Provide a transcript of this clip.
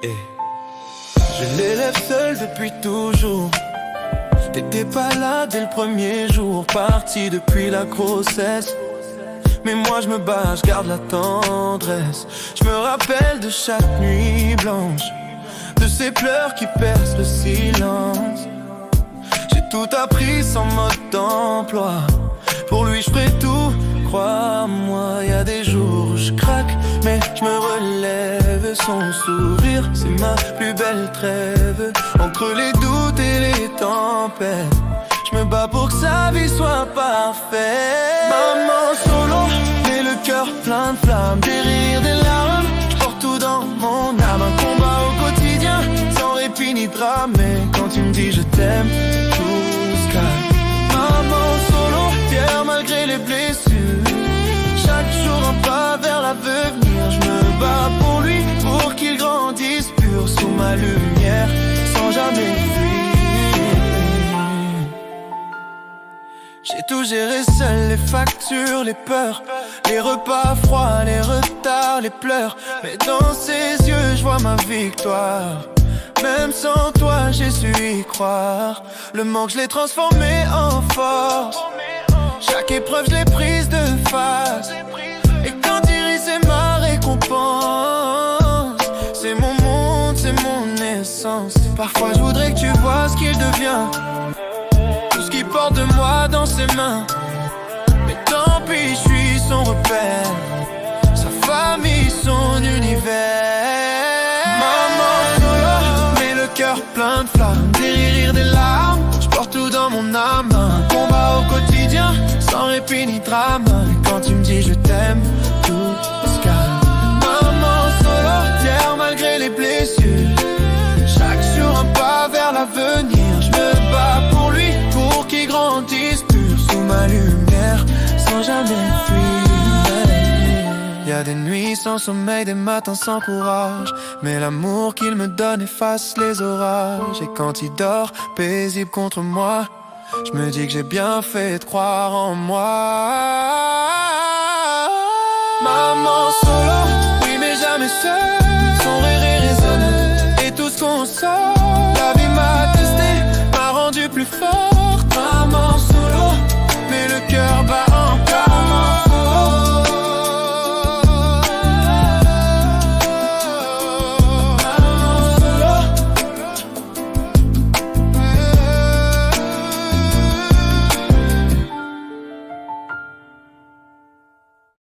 Et je l'élève seul depuis toujours. T'étais pas là dès le premier jour, parti depuis la grossesse. Mais moi je me bats, je garde la tendresse. Je me rappelle de chaque nuit blanche, de ces pleurs qui percent le silence. J'ai tout appris sans mode d'emploi. Pour lui je ferai tout, crois-moi. Y a des jours où je craque, mais je me relève. Son sourire, c'est ma plus belle trêve. Entre les doutes et les tempêtes, je me bats pour que sa vie soit parfaite. Maman solo, mais le cœur plein de flammes, des rires, des larmes. Je porte tout dans mon âme, un combat au quotidien, sans répit ni drame. Mais quand tu me dis je t'aime, tout se calme. Maman solo, fière malgré les blessures. Chaque jour un pas vers l'avenir. Je me bats pour lui, pour qu'il grandisse pur sous ma lumière, sans jamais fuir. J'ai tout géré seul, les factures, les peurs, les repas froids, les retards, les pleurs. Mais dans ses yeux, je vois ma victoire. Même sans toi, j'ai su y croire. Le manque, je l'ai transformé en force. Chaque épreuve, je l'ai prise de face. Et quand iris, c'est ma récompense. C'est mon monde, c'est mon essence. Parfois, je voudrais que tu vois ce qu'il devient. Tout ce qu'il porte de moi dans ses mains. Mais tant pis, je suis son repère. Sa famille, son univers. Maman solo, mais le cœur plein de flammes. Des rires, des larmes. Je porte tout dans mon âme. Un combat au quotidien, sans répit ni drame. Et quand tu me dis je t'aime, tout se calme. Maman solo, fière malgré les blessures. Chaque jour un pas vers l'avenir. Je me bats pour lui, pour qu'il grandisse pur sous ma lumière, sans jamais fuir. Y a des nuits sans sommeil, des matins sans courage. Mais l'amour qu'il me donne efface les orages. Et quand il dort, paisible contre moi, je me dis que j'ai bien fait de croire en moi. Maman solo, oui mais jamais seule.